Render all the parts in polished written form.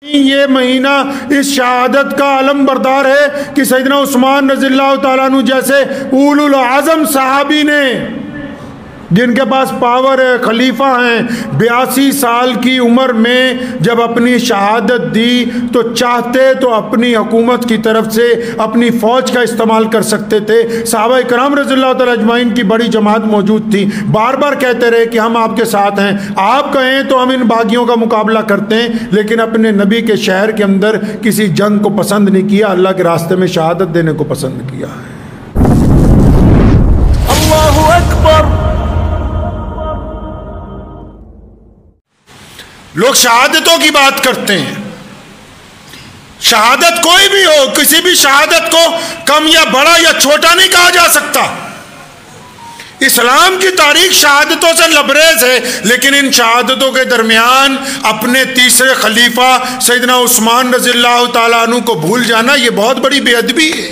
یہ مہینہ اس شہادت کا علم بردار ہے کہ سیدنا عثمان رضی اللہ تعالیٰ عنہ جیسے اولو العزم صحابی نے، جن کے پاس پاور ہے، خلیفہ ہیں، 82 سال کی عمر میں جب اپنی شہادت دی تو چاہتے تو اپنی حکومت کی طرف سے اپنی فوج کا استعمال کر سکتے تھے۔ صحابہ کرام رضی اللہ تعالیٰ اجمعین کی بڑی جماعت موجود تھی، بار بار کہتے رہے کہ ہم آپ کے ساتھ ہیں، آپ کہیں تو ہم ان باغیوں کا مقابلہ کرتے ہیں، لیکن اپنے نبی کے شہر کے اندر کسی جنگ کو پسند نہیں کیا، اللہ کے راستے میں شہادت دینے کو پسند کیا ہے۔ اللہ اکبر۔ لوگ شہادتوں کی بات کرتے ہیں، شہادت کوئی بھی ہو، کسی بھی شہادت کو کم یا بڑا یا چھوٹا نہیں کہا جا سکتا۔ اسلام کی تاریخ شہادتوں سے لبریز ہے، لیکن ان شہادتوں کے درمیان اپنے تیسرے خلیفہ سیدنا عثمان رضی اللہ تعالیٰ عنہ کو بھول جانا یہ بہت بڑی بے ادبی ہے۔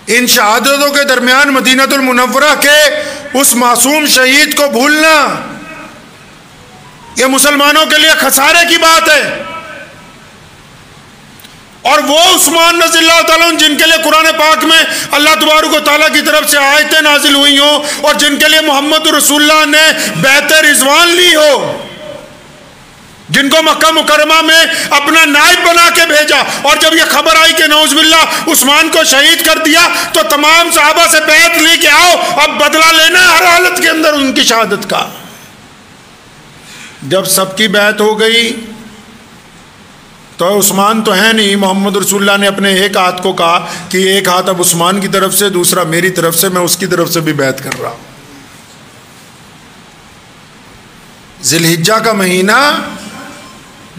ان شہادتوں کے درمیان مدینہ المنورہ کے اس معصوم شہید کو بھولنا یہ مسلمانوں کے لیے خسارے کی بات ہے۔ اور وہ عثمان رضی اللہ تعالیٰ عنہ جن کے لیے قرآن پاک میں اللہ تبارک و تعالیٰ کی طرف سے آیتیں نازل ہوئی ہوں اور جن کے لیے محمد رسول اللہ نے بیعت رضوان لی ہو، جن کو مکہ مکرمہ میں اپنا نائب بنا کے بھیجا، اور جب یہ خبر آئی کہ نعوذ باللہ عثمان کو شہید کر دیا تو تمام صحابہ سے بیعت لی کہ آؤ اب بدلہ لینا ہر حالت کے اندر ان کی شہادت کا۔ جب سب کی بیعت ہو گئی تو عثمان تو ہے نہیں، محمد رسول اللہ نے اپنے ایک ہاتھ کو کہا کہ ایک ہاتھ اب عثمان کی طرف سے، دوسرا میری طرف سے، میں اس کی طرف سے بھی بیعت کر رہا ہوں۔ ذی الحجہ کا مہینہ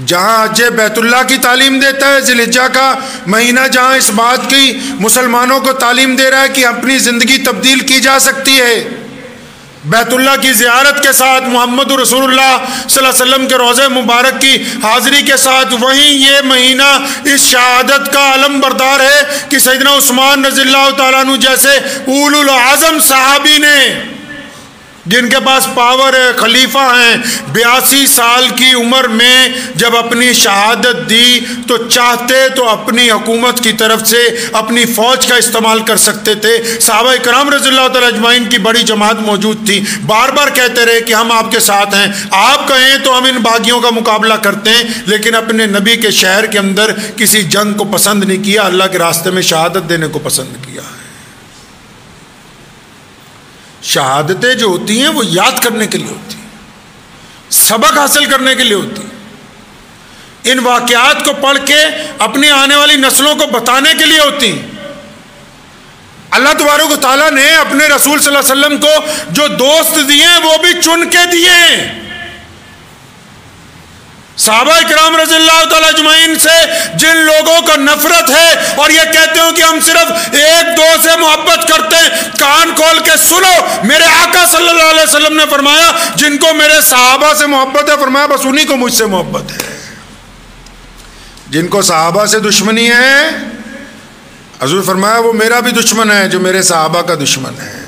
جہاں حج بیت اللہ کی تعلیم دیتا ہے، ذی الحجہ کا مہینہ جہاں اس بات کی مسلمانوں کو تعلیم دے رہا ہے کہ اپنی زندگی تبدیل کی جا سکتی ہے بیت اللہ کی زیارت کے ساتھ، محمد رسول اللہ صلی اللہ علیہ وسلم کے روضہ مبارک کی حاضری کے ساتھ، وہیں یہ مہینہ اس شہادت کا علم بردار ہے کہ سیدنا عثمان رضی اللہ تعالیٰ عنہ جیسے اولو العزم صحابی نے، جن کے پاس پاور ہے، خلیفہ ہیں، 82 سال کی عمر میں جب اپنی شہادت دی تو چاہتے تو اپنی حکومت کی طرف سے اپنی فوج کا استعمال کر سکتے تھے۔ صحابہ کرام رضی اللہ تعالیٰ اجمعین کی بڑی جماعت موجود تھی، بار بار کہتے رہے کہ ہم آپ کے ساتھ ہیں، آپ کہیں تو ہم ان باغیوں کا مقابلہ کرتے ہیں، لیکن اپنے نبی کے شہر کے اندر کسی جنگ کو پسند نہیں کیا، اللہ کے راستے میں شہادت دینے کو پسند کیا ہے۔ شہادتیں جو ہوتی ہیں وہ یاد کرنے کے لیے ہوتی ہیں، سبق حاصل کرنے کے لیے ہوتی ہیں، ان واقعات کو پڑھ کے اپنی آنے والی نسلوں کو بتانے کے لیے ہوتی ہیں۔ اللہ تبارک و تعالیٰ نے اپنے رسول صلی اللہ علیہ وسلم کو جو دوست دیے ہیں وہ بھی چن کے دیے ہیں۔ صحابہ کرام رضی اللہ تعالیٰ اجمعین سے جن لوگوں کو نفرت ہے اور یہ کہتے ہو کہ ہم صرف ایک دو سے محبت کرتے ہیں، کان کھول کے سنو، میرے آقا صلی اللہ علیہ وسلم نے فرمایا جن کو میرے صحابہ سے محبت ہے، فرمایا بس انہی کو مجھ سے محبت ہے۔ جن کو صحابہ سے دشمنی ہے، حضور فرمایا وہ میرا بھی دشمن ہے جو میرے صحابہ کا دشمن ہے۔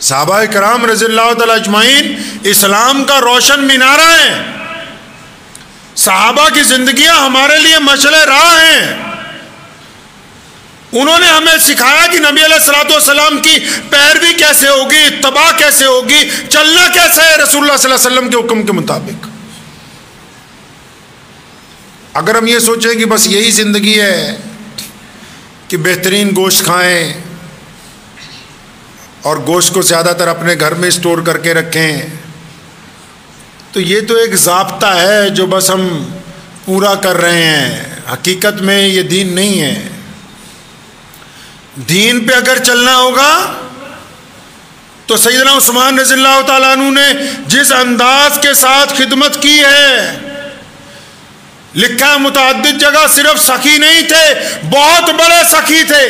صحابہ کرام رضی اللہ تعالیٰ اجمعین اسلام کا روشن مینارہ ہیں، صحابہ کی زندگیاں ہمارے لیے مشعل راہ ہیں۔ انہوں نے ہمیں سکھایا کہ نبی علیہ الصلوۃ والسلام کی پیروی کیسے ہوگی، اتباع کیسے ہوگی، چلنا کیسے ہے رسول اللہ صلی اللہ علیہ وسلم کے حکم کے مطابق۔ اگر ہم یہ سوچیں کہ بس یہی زندگی ہے کہ بہترین گوشت کھائیں اور گوشت کو زیادہ تر اپنے گھر میں اسٹور کر کے رکھیں، تو یہ تو ایک ضابطہ ہے جو بس ہم پورا کر رہے ہیں، حقیقت میں یہ دین نہیں ہے۔ دین پہ اگر چلنا ہوگا تو سیدنا عثمان رضی اللہ تعالیٰ عنہ نے جس انداز کے ساتھ خدمت کی ہے، لکھا ہے متعدد جگہ صرف سخی نہیں تھے، بہت بڑے سخی تھے۔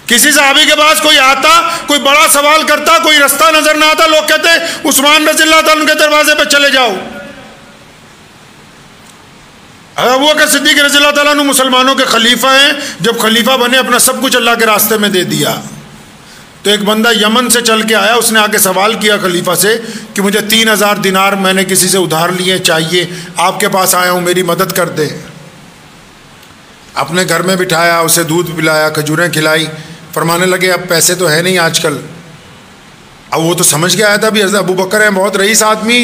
کسی صحابی کے پاس کوئی آتا، کوئی بڑا سوال کرتا، کوئی رستہ نظر نہ آتا، لوگ کہتے عثمان رضی اللہ تعالیٰ عنہ کے دروازے پہ چلے جاؤ۔ ابو بکر صدیق رضی اللہ تعالیٰ عنہ مسلمانوں کے خلیفہ ہیں، جب خلیفہ بنے اپنا سب کچھ اللہ کے راستے میں دے دیا، تو تو ایک بندہ یمن سے چل کے آیا، اس نے آ کے سوال کیا خلیفہ سے کہ مجھے 3000 دینار میں نے کسی سے ادھار لیے چاہیے، آپ کے پاس آیا ہوں، میری مدد کر دے۔ اپنے گھر میں بٹھایا، اسے دودھ پلایا، کھجوریں کھلائی، فرمانے لگے اب پیسے تو ہے نہیں آج کل۔ اب وہ تو سمجھ کے آیا تھا بھی حضرت ابو بکر ہیں، بہت رئیس آدمی،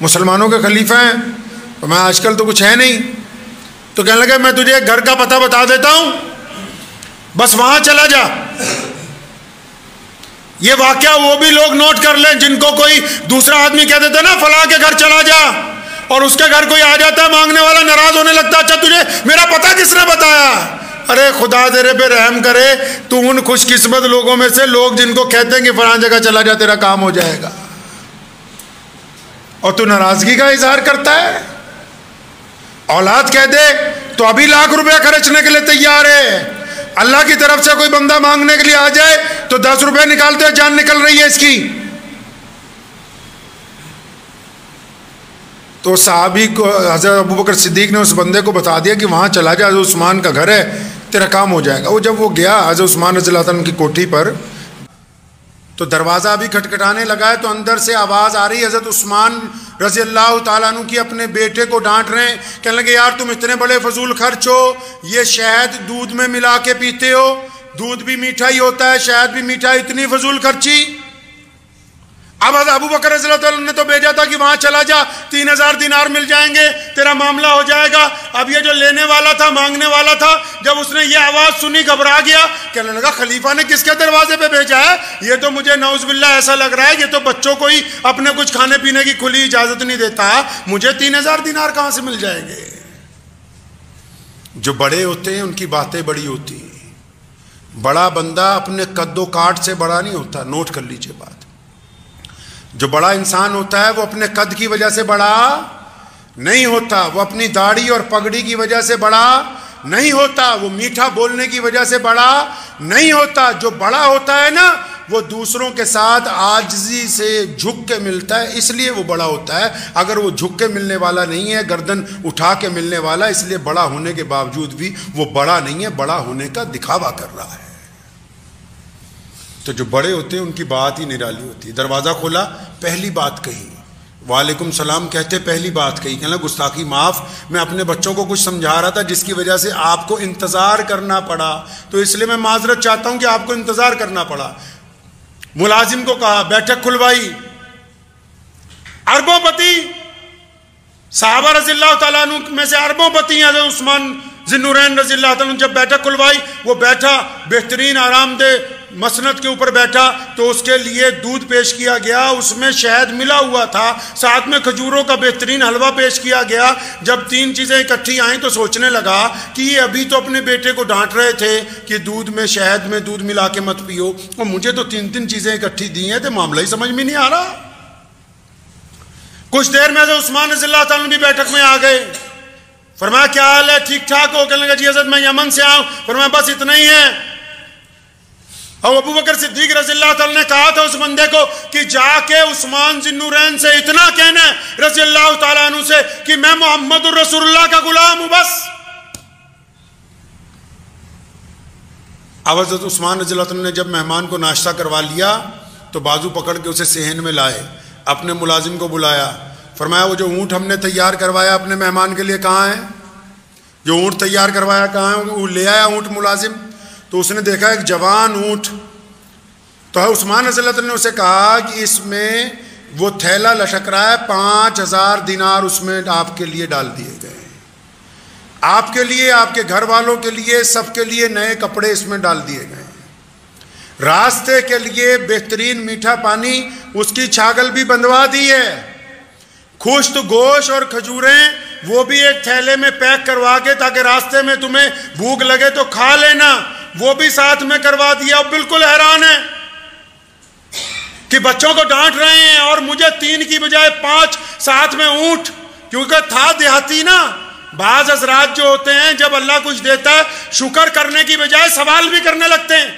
مسلمانوں کے خلیفہ ہیں، میں آج کل تو کچھ ہے نہیں۔ تو کہنے لگا میں تجھے ایک گھر کا پتہ بتا دیتا ہوں، بس وہاں چلا جا۔ یہ واقعہ وہ بھی لوگ نوٹ کر لیں جن کو کوئی دوسرا آدمی کہہ دیتا نا فلاں کے گھر چلا جا، اور اس کے گھر کوئی آ جاتا ہے مانگنے والا، ناراض ہونے لگتا اچھا تجھے میرا پتہ کس نے بتایا؟ ارے خدا تیرے پہ رحم کرے، تو ان خوش قسمت لوگوں میں سے لوگ جن کو کہتے ہیں کہ فلاں جگہ چلا جا تیرا کام ہو جائے گا، اور تو ناراضگی کا اظہار کرتا ہے۔ اولاد کہہ دے تو ابھی لاکھ روپے خرچنے کے لیے تیار ہے، اللہ کی طرف سے کوئی بندہ مانگنے کے لیے آ جائے تو 10 روپے نکالتے ہوئے جان نکل رہی ہے اس کی۔ تو صحابی کو حضرت ابوبکر صدیق نے اس بندے کو بتا دیا کہ وہاں چلا جا، حضرت عثمان کا گھر ہے، تیرا کام ہو جائے گا۔ وہ جب وہ گیا حضرت عثمان رضی اللہ عنہ کی کوٹھی پر، تو دروازہ بھی کھٹکھٹانے لگا ہے، تو اندر سے آواز آ رہی ہے، حضرت عثمان رضی اللہ تعالیٰ عنہ کی اپنے بیٹے کو ڈانٹ رہے ہیں، کہنے لگے یار تم اتنے بڑے فضول خرچ ہو، یہ شہد دودھ میں ملا کے پیتے ہو، دودھ بھی میٹھا ہی ہوتا ہے، شہد بھی میٹھا، اتنی فضول خرچی۔ اب حضرت ابو بکر رضی اللہ عنہ نے تو بھیجا تھا کہ وہاں چلا جا، 3000 دینار مل جائیں گے، تیرا معاملہ ہو جائے گا۔ اب یہ جو لینے والا تھا، مانگنے والا تھا، جب اس نے یہ آواز سنی گھبرا گیا، کہنے لگا خلیفہ نے کس کے دروازے پہ بھیجا ہے؟ یہ تو مجھے نعوذ باللہ ایسا لگ رہا ہے یہ تو بچوں کو ہی اپنے کچھ کھانے پینے کی کھلی اجازت نہیں دیتا، مجھے 3000 دینار کہاں سے مل جائیں گے؟ جو بڑے ہوتے ہیں ان کی باتیں بڑی ہوتی ہیں۔ بڑا بندہ اپنے قد و کاٹ سے بڑا نہیں ہوتا، نوٹ کر لیجئے بات۔ جو بڑا انسان ہوتا ہے وہ اپنے قد کی وجہ سے بڑا نہیں ہوتا، وہ اپنی داڑھی اور پگڑی کی وجہ سے بڑا نہیں ہوتا، وہ میٹھا بولنے کی وجہ سے بڑا نہیں ہوتا۔ جو بڑا ہوتا ہے نا وہ دوسروں کے ساتھ عاجزی سے جھک کے ملتا ہے، اس لیے وہ بڑا ہوتا ہے۔ اگر وہ جھک کے ملنے والا نہیں ہے، گردن اٹھا کے ملنے والا، اس لیے بڑا ہونے کے باوجود بھی وہ بڑا نہیں ہے، بڑا ہونے کا دکھاوا کر رہا ہے۔ تو جو بڑے ہوتے ہیں ان کی بات ہی نرالی ہوتی ہے۔ دروازہ کھولا، پہلی بات کہی، وعلیکم السلام کہتے پہلی بات کہی، کہنا گستاخی معاف، میں اپنے بچوں کو کچھ سمجھا رہا تھا جس کی وجہ سے آپ کو انتظار کرنا پڑا، تو اس لیے میں معذرت چاہتا ہوں کہ آپ کو انتظار کرنا پڑا۔ ملازم کو کہا، بیٹھک کھلوائی، اربوں پتی صحابہ رضی اللہ تعالیٰ عنہ میں سے اربوں پتی ہیں حضرت عثمان ذی النورین رضی اللہ تعالیٰ عنہ، جب بیٹھک کھلوائی وہ بیٹھا، بہترین آرام دہ مسند کے اوپر بیٹھا، تو اس کے لیے دودھ پیش کیا گیا، اس میں شہد ملا ہوا تھا، ساتھ میں کھجوروں کا بہترین حلوہ پیش کیا گیا۔ جب 3 چیزیں اکٹھی آئیں تو سوچنے لگا کہ یہ ابھی تو اپنے بیٹے کو ڈانٹ رہے تھے کہ دودھ میں شہد میں دودھ ملا کے مت پیو، اور مجھے تو 3 چیزیں اکٹھی دی ہیں، تو معاملہ ہی سمجھ میں نہیں آ رہا۔ کچھ دیر میں حضرت عثمان رضی اللہ تعالیٰ بھی بیٹھک میں آ گئے، فرمایا کیا حال ہے، ٹھیک ٹھاک ہو؟ کہنے لگا جی حضرت میں یمن سے آؤں۔ فرمایا بس اتنا ہی ہے۔ اور ابو بکر صدیق رضی اللہ تعالیٰ نے کہا تھا اس بندے کو کہ جا کے عثمان ذی النورین سے اتنا کہنا ہے رضی اللہ تعالیٰ عنہ سے کہ میں محمد الرسول اللہ کا غلام ہوں بس۔ اب حضرت عثمان رضی اللہ عنہ نے جب مہمان کو ناشتہ کروا لیا تو بازو پکڑ کے اسے صحن میں لائے، اپنے ملازم کو بلایا، فرمایا وہ جو اونٹ ہم نے تیار کروایا اپنے مہمان کے لیے کہاں ہے؟ جو اونٹ تیار کروایا کہاں ہے؟ وہ لے آیا اونٹ ملازم، تو اس نے دیکھا ایک جوان اونٹ، تو عثمان رضی اللہ عنہ نے اسے کہا کہ اس میں وہ تھیلا لٹک رہا ہے، 5000 دینار اس میں آپ کے لیے ڈال دیے گئے، آپ کے لیے، آپ کے گھر والوں کے لیے، سب کے لیے نئے کپڑے اس میں ڈال دیے گئے، راستے کے لیے بہترین میٹھا پانی، اس کی چھاگل بھی بندھوا دی ہے، خشک گوشت اور کھجوریں وہ بھی ایک تھیلے میں پیک کروا کے تاکہ راستے میں تمہیں بھوک لگے تو کھا لینا، وہ بھی ساتھ میں کروا دیا۔ بالکل حیران ہے کہ بچوں کو ڈانٹ رہے ہیں اور مجھے 3 کی بجائے 5 ساتھ میں اونٹ، کیونکہ تھا دیہاتی نا۔ بعض حضرات جو ہوتے ہیں جب اللہ کچھ دیتا ہے شکر کرنے کی بجائے سوال بھی کرنے لگتے ہیں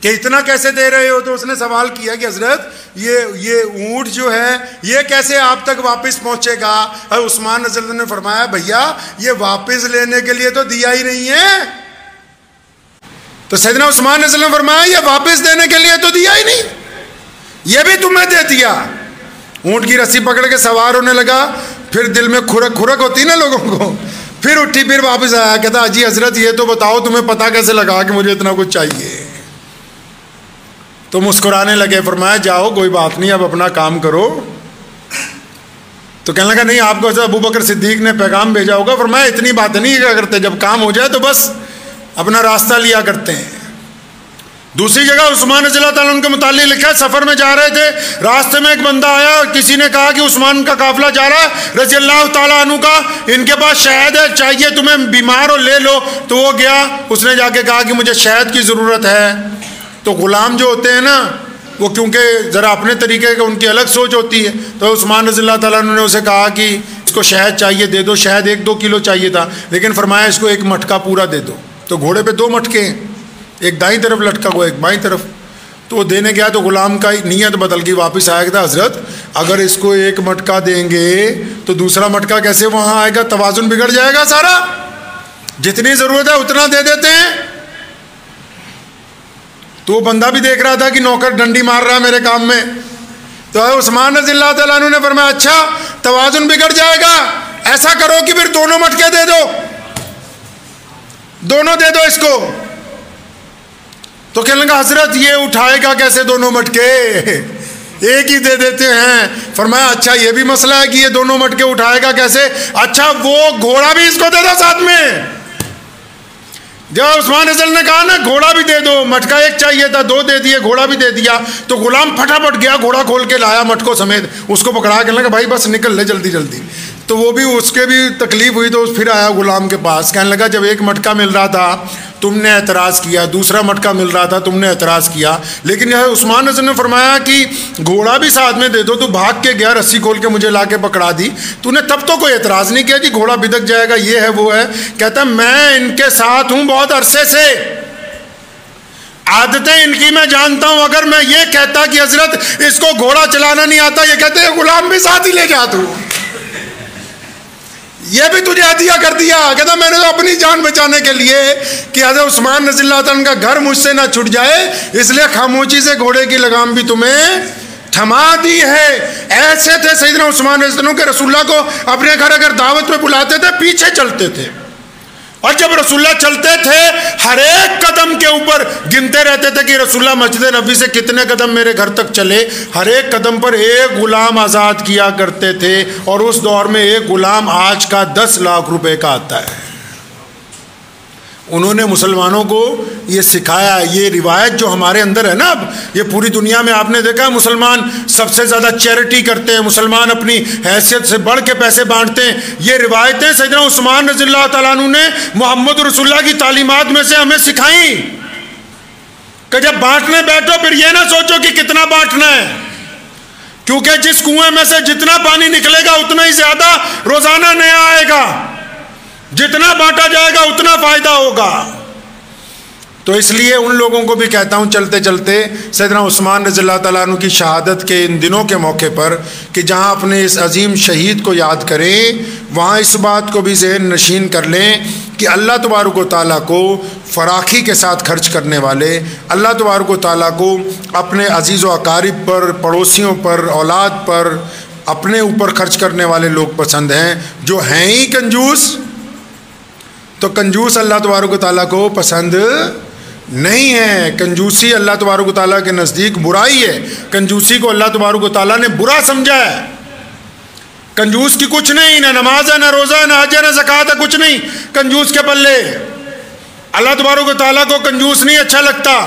کہ اتنا کیسے دے رہے ہو؟ تو اس نے سوال کیا کہ حضرت یہ اونٹ جو ہے یہ کیسے آپ تک واپس پہنچے گا؟ عثمان رضی اللہ عنہ نے فرمایا بھیا یہ واپس لینے کے لیے تو دیا ہی نہیں ہے، تو سیدنا عثمان نے فرمایا یہ واپس دینے کے لیے تو دیا ہی نہیں, یہ بھی تمہیں دے دیا. اونٹ کی رسی پکڑ کے سوار ہونے لگا, پھر دل میں کھرک ہوتی نا لوگوں کو, پھر اٹھی, پھر واپس آیا, کہتا جی حضرت یہ تو بتاؤ تمہیں پتہ کیسے لگا کہ مجھے اتنا کچھ چاہیے. تو مسکرانے لگے, فرمایا جاؤ کوئی بات نہیں, اب اپنا کام کرو. تو کہنے لگا نہیں, آپ کو حضرت ابو بکر صدیق نے پیغام بھیجا ہوگا. فرمایا اتنی باتیں نہیں کیا کرتے, جب کام ہو جائے تو بس اپنا راستہ لیا کرتے ہیں. دوسری جگہ عثمان رضی اللہ تعالیٰ عنہ کے متعلق لکھا ہے, سفر میں جا رہے تھے, راستے میں ایک بندہ آیا اور کسی نے کہا کہ عثمان کا قافلہ جا رہا ہے رضی اللہ تعالیٰ عنہ کا, ان کے پاس شہد ہے, چاہیے تمہیں, بیمار ہو لے لو. تو وہ گیا, اس نے جا کے کہا کہ مجھے شہد کی ضرورت ہے. تو غلام جو ہوتے ہیں نا وہ کیونکہ ذرا اپنے طریقے کا ان کی الگ سوچ ہوتی ہے, تو عثمان رضی اللہ تعالیٰ عنہ نے اسے کہا کہ اس کو شہد چاہیے دے دو. شہد 1-2 کلو چاہیے تھا, لیکن فرمایا اس کو 1 مٹکا پورا دے دو. تو گھوڑے پہ 2 مٹکے ہیں, ایک دائیں طرف لٹکا ہوا, ایک بائیں طرف. تو وہ دینے گیا تو غلام کا نیت بدل گئی, واپس آیا کہ حضرت اگر اس کو 1 مٹکا دیں گے تو دوسرا مٹکا کیسے وہاں آئے گا, توازن بگڑ جائے گا سارا, جتنی ضرورت ہے اتنا دے دیتے ہیں. تو وہ بندہ بھی دیکھ رہا تھا کہ نوکر ڈنڈی مار رہا ہے میرے کام میں. تو عثمان رضی اللہ تعالیٰ عنہ نے فرمایا اچھا توازن بگڑ جائے گا, ایسا کرو کہ پھر 2 مٹکے دے دو, 2 دے دو اس کو. تو کہنے لگا حضرت یہ اٹھائے گا کیسے 2 مٹکے, ایک ہی دے دیتے ہیں. فرمایا اچھا یہ بھی مسئلہ ہے کہ یہ 2 مٹکے اٹھائے گا کیسے, اچھا وہ گھوڑا بھی اس کو دے دو ساتھ میں. جب عثمان رضی اللہ نے کہا نا گھوڑا بھی دے دو, مٹکا 1 چاہیے تھا, 2 دے دیے, گھوڑا بھی دے دیا. تو غلام پھٹافٹ گیا, گھوڑا کھول کے لایا مٹکوں سمیت, اس کو پکڑا, کہنے لگا بھائی بس نکل لے جلدی جلدی. تو وہ بھی, اس کے بھی تکلیف ہوئی, تو پھر آیا غلام کے پاس, کہنے لگا جب 1 مٹکا مل رہا تھا تم نے اعتراض کیا, دوسرا مٹکا مل رہا تھا تم نے اعتراض کیا, لیکن یہ عثمان رضی اللہ نے فرمایا کہ گھوڑا بھی ساتھ میں دے دو. تو بھاگ کے گیا, رسی کھول کے مجھے لا کے پکڑا دی, تو نے تب تو کوئی اعتراض نہیں کیا کہ گھوڑا بدک جائے گا, یہ ہے وہ ہے. کہتا میں ان کے ساتھ ہوں بہت عرصے سے, عادتیں ان کی میں جانتا ہوں. اگر میں یہ کہتا کہ حضرت اس کو گھوڑا چلانا نہیں آتا, یہ کہتے ہیں غلام بھی ساتھ ہی لے جا, تو یہ بھی تجھے عطیہ کر دیا. کہتا میں نے تو اپنی جان بچانے کے لیے کہ حضرت عثمان رضی اللہ تعالیٰ کا گھر مجھ سے نہ چھٹ جائے, اس لیے خاموشی سے گھوڑے کی لگام بھی تمہیں تھما دی ہے. ایسے تھے سیدنا عثمان رضی اللہ عنہ کہ رسول اللہ کو اپنے گھر اگر دعوت پہ بلاتے تھے پیچھے چلتے تھے, اور جب رسول اللہ چلتے تھے ہر ایک قدم کے اوپر گنتے رہتے تھے کہ رسول اللہ مسجد نبوی سے کتنے قدم میرے گھر تک چلے. ہر ایک قدم پر 1 غلام آزاد کیا کرتے تھے, اور اس دور میں 1 غلام آج کا 10 لاکھ روپے کا آتا ہے. انہوں نے مسلمانوں کو یہ سکھایا. یہ روایت جو ہمارے اندر ہے نا, اب یہ پوری دنیا میں آپ نے دیکھا مسلمان سب سے زیادہ چیریٹی کرتے ہیں, مسلمان اپنی حیثیت سے بڑھ کے پیسے بانٹتے ہیں. یہ روایتیں سیدنا عثمان رضی اللہ تعالیٰ عنہ نے محمد رسول اللہ کی تعلیمات میں سے ہمیں سکھائیں کہ جب بانٹنے بیٹھو پھر یہ نہ سوچو کہ کتنا بانٹنا ہے, کیونکہ جس کنویں میں سے جتنا پانی نکلے گا اتنا ہی زیادہ روزانہ نیا آئے گا, جتنا بانٹا جائے گا اتنا فائدہ ہوگا. تو اس لیے ان لوگوں کو بھی کہتا ہوں چلتے چلتے سیدنا عثمان رضی اللہ تعالیٰ عنہ کی شہادت کے ان دنوں کے موقع پر کہ جہاں اپنے اس عظیم شہید کو یاد کریں, وہاں اس بات کو بھی ذہن نشین کر لیں کہ اللہ تبارک و تعالیٰ کو فراخی کے ساتھ خرچ کرنے والے, اللہ تبارک و تعالیٰ کو اپنے عزیز و اقارب پر, پڑوسیوں پر, اولاد پر, اپنے اوپر خرچ کرنے والے لوگ پسند ہیں. جو ہیں ہی کنجوس, تو کنجوس اللہ تبارک و تعالیٰ کو پسند نہیں ہے. کنجوسی اللہ تبارک و تعالیٰ کے نزدیک برائی ہے. کنجوسی کو اللہ تبارک و تعالیٰ نے برا سمجھا ہے. کنجوس کی کچھ نہیں, نہ نماز ہے, نہ روزہ ہے, نہ حج ہے, نہ زکوٰۃ ہے, کچھ نہیں کنجوس کے پلے. اللہ تبارک و تعالیٰ کو کنجوس نہیں اچھا لگتا.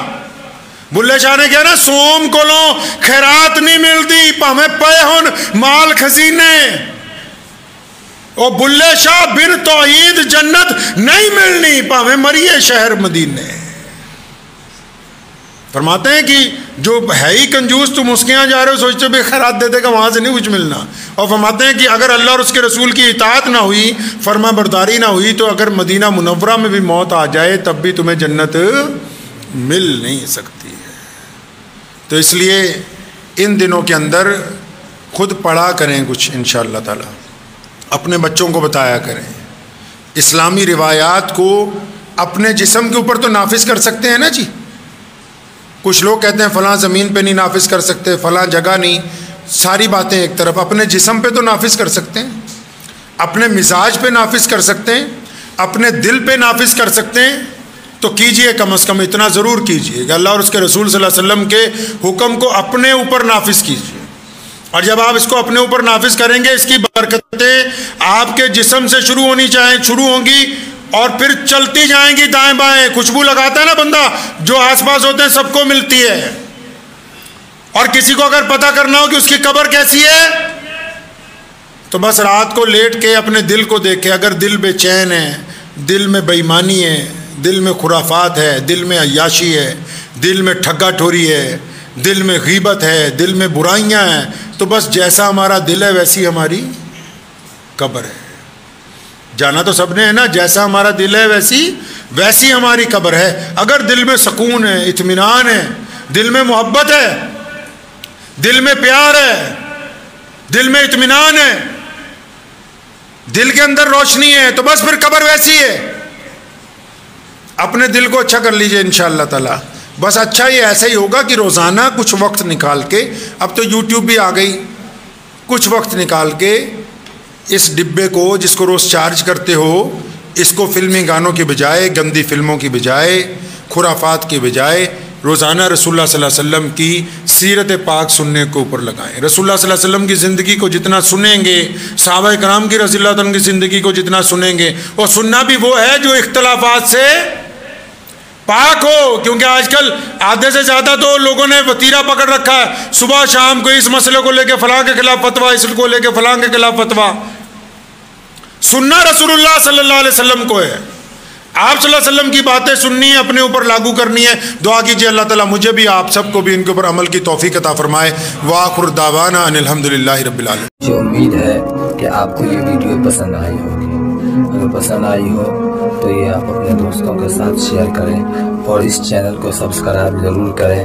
بلے شاہ نے کہا نا سوم کو لو خیرات نہیں ملتی پاویں پے ہون مال خزینے, اور بلے شاہ بن توحید جنت نہیں ملنی پاویں مریے شہر مدینے. فرماتے ہیں کہ جو ہے ہی کنجوس تم اس کے یہاں جا رہے ہو سوچتے بھی خیرات دے دے گا, وہاں سے نہیں کچھ ملنا. اور فرماتے ہیں کہ اگر اللہ اور اس کے رسول کی اطاعت نہ ہوئی, فرما برداری نہ ہوئی, تو اگر مدینہ منورہ میں بھی موت آ جائے تب بھی تمہیں جنت مل نہیں سکتی ہے. تو اس لیے ان دنوں کے اندر خود پڑھا کریں کچھ انشاءاللہ تعالی, اپنے بچوں کو بتایا کریں, اسلامی روایات کو اپنے جسم کے اوپر تو نافذ کر سکتے ہیں نا جی. کچھ لوگ کہتے ہیں فلاں زمین پہ نہیں نافذ کر سکتے، فلاں جگہ نہیں. ساری باتیں ایک طرف، اپنے جسم پہ تو نافذ کر سکتے ہیں، اپنے مزاج پہ نافذ کر سکتے ہیں، اپنے دل پہ نافذ کر سکتے ہیں. تو کیجئے، کم از کم اتنا ضرور کیجئے کہ اللہ اور اس کے رسول صلی اللہ علیہ وسلم کے حکم کو اپنے اوپر نافذ کیجئے. اور جب آپ اس کو اپنے اوپر نافذ کریں گے، اس کی برکتیں آپ کے جسم سے شروع ہوں گی اور پھر چلتی جائیں گی دائیں بائیں. خوشبو لگاتا ہے نا بندہ، جو آس پاس ہوتے ہیں سب کو ملتی ہے. اور کسی کو اگر پتہ کرنا ہو کہ اس کی قبر کیسی ہے، تو بس رات کو لیٹ کے اپنے دل کو دیکھے. اگر دل بے چین ہے، دل میں بے ایمانی ہے، دل میں خرافات ہے، دل میں عیاشی ہے، دل میں ٹھگا ٹھوری ہے، دل میں غیبت ہے، دل میں برائیاں ہیں، تو بس جیسا ہمارا دل ہے ویسی ہماری قبر ہے. جانا تو سب نے ہے نا، جیسا ہمارا دل ہے ویسی ہماری قبر ہے. اگر دل میں سکون ہے، اطمینان ہے، دل میں محبت ہے، دل میں پیار ہے، دل میں اطمینان ہے، دل کے اندر روشنی ہے، تو بس پھر قبر ویسی ہے. اپنے دل کو اچھا کر لیجئے انشاءاللہ تعالی. بس اچھا یہ ایسا ہی ہوگا کہ روزانہ کچھ وقت نکال کے، اب تو یوٹیوب بھی آ گئی، کچھ وقت نکال کے اس ڈبے کو جس کو روز چارج کرتے ہو، اس کو فلمی گانوں کی بجائے، گندی فلموں کی بجائے، خرافات کی بجائے روزانہ رسول اللہ صلی اللہ علیہ وسلم کی سیرت پاک سننے کو اوپر لگائیں. رسول اللہ صلی اللہ علیہ وسلم کی زندگی کو جتنا سنیں گے، صحابہ کرام کی رضی اللہ عنہ کی زندگی کو جتنا سنیں گے، اور سننا بھی وہ ہے جو اختلافات سے پاک ہو. کیونکہ آج کل آدھے سے زیادہ تو لوگوں نے وتیرہ پکڑ رکھا ہے، صبح شام کو اس مسئلے کو لے کے فلاں کے خلاف فتویٰ، اس کو لے کے فلاں کے خلاف فتویٰ. سننا رسول اللہ صلی اللہ علیہ وسلم کو ہے. آپ صلی اللہ علیہ وسلم کی باتیں سننی ہے، اپنے اوپر لاگو کرنی ہے. دعا کیجیے اللہ تعالیٰ مجھے بھی آپ سب کو بھی ان کے اوپر عمل کی توفیق عطا فرمائے. وآخر دعوانا ان الحمدللہ رب العالمین. مجھے امید ہے کہ آپ کو یہ ویڈیو پسند آئی ہوگی. اگر پسند آئی ہو تو یہ آپ اپنے دوستوں کے ساتھ شیئر کریں اور اس چینل کو سبسکرائب ضرور کریں.